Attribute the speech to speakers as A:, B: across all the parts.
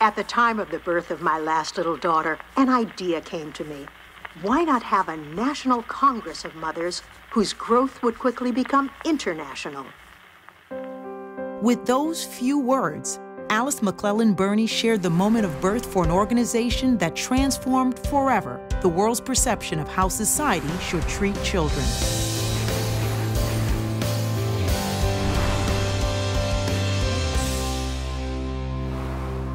A: At the time of the birth of my last little daughter, an idea came to me. Why not have a national congress of mothers whose growth would quickly become international?
B: With those few words, Alice McClellan Burney shared the moment of birth for an organization that transformed forever the world's perception of how society should treat children.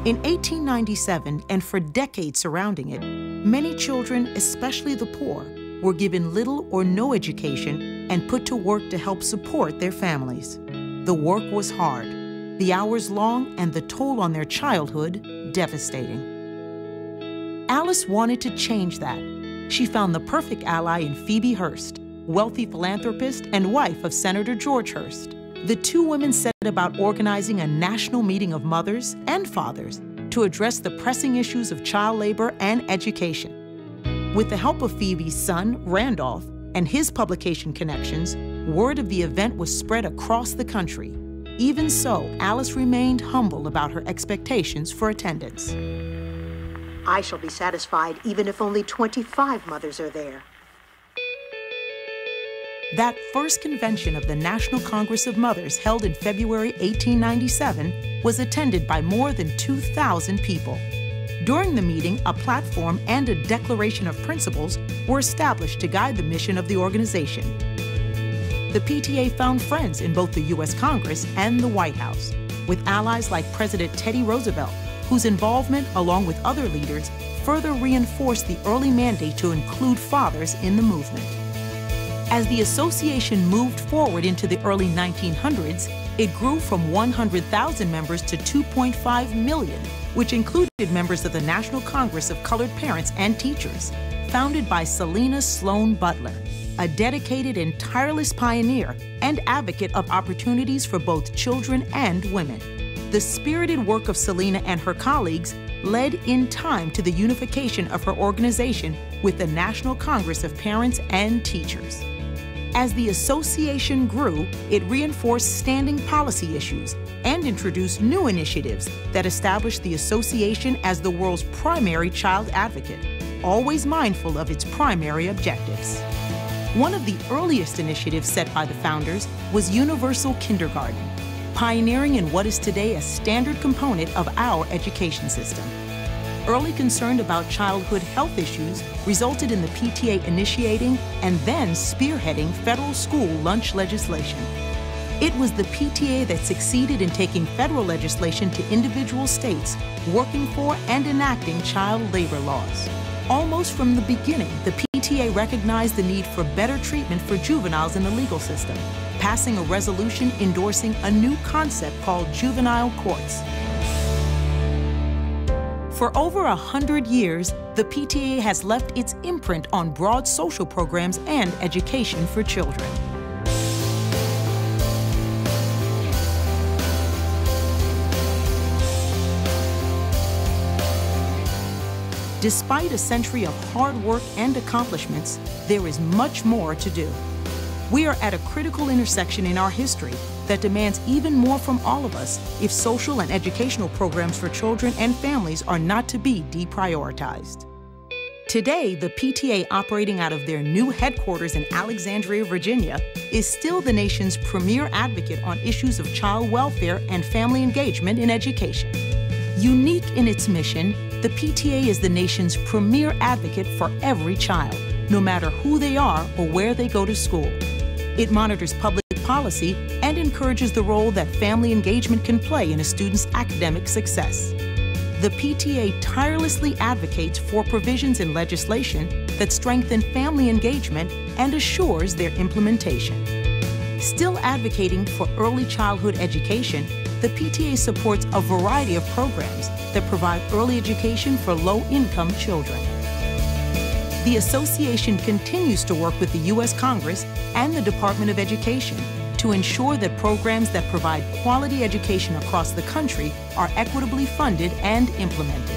B: In 1897, and for decades surrounding it, many children, especially the poor, were given little or no education and put to work to help support their families. The work was hard, the hours long, and the toll on their childhood devastating. Alice wanted to change that. She found the perfect ally in Phoebe Hearst, wealthy philanthropist and wife of Senator George Hearst. The two women set about organizing a national meeting of mothers and fathers to address the pressing issues of child labor and education. With the help of Phoebe's son, Randolph, and his publication connections, word of the event was spread across the country. Even so, Alice remained humble about her expectations for attendance.
A: I shall be satisfied even if only 25 mothers are there.
B: That first convention of the National Congress of Mothers, held in February 1897, was attended by more than 2,000 people. During the meeting, a platform and a declaration of principles were established to guide the mission of the organization. The PTA found friends in both the U.S. Congress and the White House, with allies like President Teddy Roosevelt, whose involvement, along with other leaders, further reinforced the early mandate to include fathers in the movement. As the association moved forward into the early 1900s, it grew from 100,000 members to 2.5 million, which included members of the National Congress of Colored Parents and Teachers, founded by Selina Sloan Butler, a dedicated and tireless pioneer and advocate of opportunities for both children and women. The spirited work of Selina and her colleagues led in time to the unification of her organization with the National Congress of Parents and Teachers. As the association grew, it reinforced standing policy issues and introduced new initiatives that established the association as the world's primary child advocate, always mindful of its primary objectives. One of the earliest initiatives set by the founders was universal kindergarten, pioneering in what is today a standard component of our education system. Early concern about childhood health issues resulted in the PTA initiating and then spearheading federal school lunch legislation. It was the PTA that succeeded in taking federal legislation to individual states working for and enacting child labor laws. Almost from the beginning, the PTA recognized the need for better treatment for juveniles in the legal system, passing a resolution endorsing a new concept called juvenile courts. For over 100 years, the PTA has left its imprint on broad social programs and education for children. Despite a century of hard work and accomplishments, there is much more to do. We are at a critical intersection in our history that demands even more from all of us if social and educational programs for children and families are not to be deprioritized. Today, the PTA, operating out of their new headquarters in Alexandria, Virginia, is still the nation's premier advocate on issues of child welfare and family engagement in education. Unique in its mission, the PTA is the nation's premier advocate for every child, no matter who they are or where they go to school. It monitors public policy and encourages the role that family engagement can play in a student's academic success. The PTA tirelessly advocates for provisions in legislation that strengthen family engagement and assures their implementation. Still advocating for early childhood education, the PTA supports a variety of programs that provide early education for low-income children. The association continues to work with the U.S. Congress and the Department of Education to ensure that programs that provide quality education across the country are equitably funded and implemented.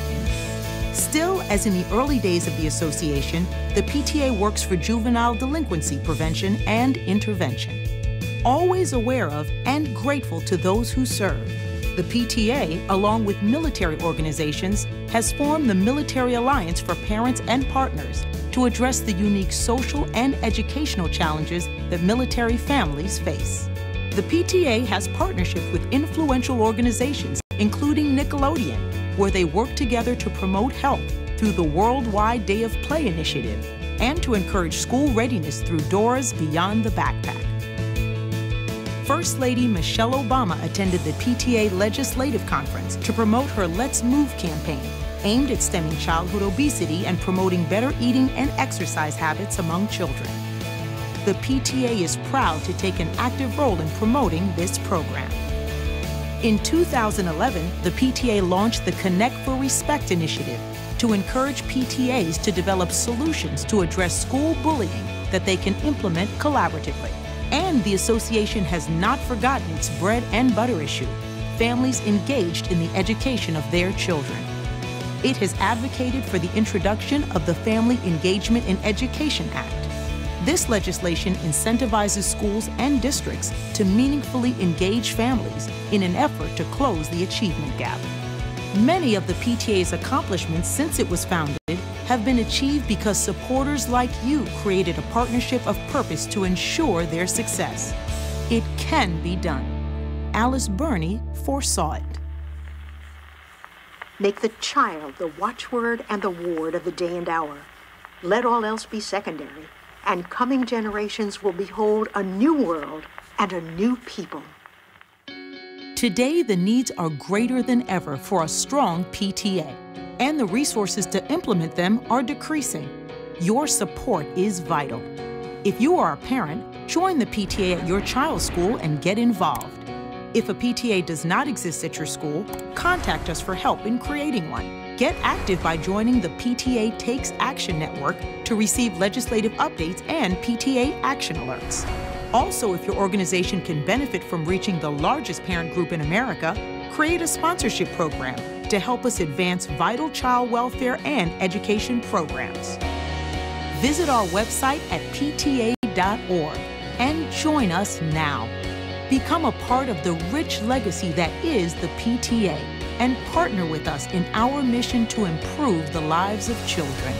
B: Still, as in the early days of the association, the PTA works for juvenile delinquency prevention and intervention. Always aware of and grateful to those who serve, The PTA, along with military organizations, has formed the Military Alliance for Parents and Partners to address the unique social and educational challenges that military families face. The PTA has partnerships with influential organizations, including Nickelodeon, where they work together to promote health through the Worldwide Day of Play initiative and to encourage school readiness through Doors Beyond the Backpack. First Lady Michelle Obama attended the PTA Legislative Conference to promote her Let's Move campaign, aimed at stemming childhood obesity and promoting better eating and exercise habits among children. The PTA is proud to take an active role in promoting this program. In 2011, the PTA launched the Connect for Respect initiative to encourage PTAs to develop solutions to address school bullying that they can implement collaboratively. And the association has not forgotten its bread and butter issue, families engaged in the education of their children. It has advocated for the introduction of the Family Engagement in Education Act. This legislation incentivizes schools and districts to meaningfully engage families in an effort to close the achievement gap. Many of the PTA's accomplishments since it was founded have been achieved because supporters like you created a partnership of purpose to ensure their success. It can be done. Alice Burney foresaw it.
A: Make the child the watchword and the ward of the day and hour. Let all else be secondary, and coming generations will behold a new world and a new people.
B: Today, the needs are greater than ever for a strong PTA, and the resources to implement them are decreasing. Your support is vital. If you are a parent, join the PTA at your child's school and get involved. If a PTA does not exist at your school, contact us for help in creating one. Get active by joining the PTA Takes Action Network to receive legislative updates and PTA action alerts. Also, if your organization can benefit from reaching the largest parent group in America, create a sponsorship program to help us advance vital child welfare and education programs. Visit our website at pta.org and join us now. Become a part of the rich legacy that is the PTA and partner with us in our mission to improve the lives of children.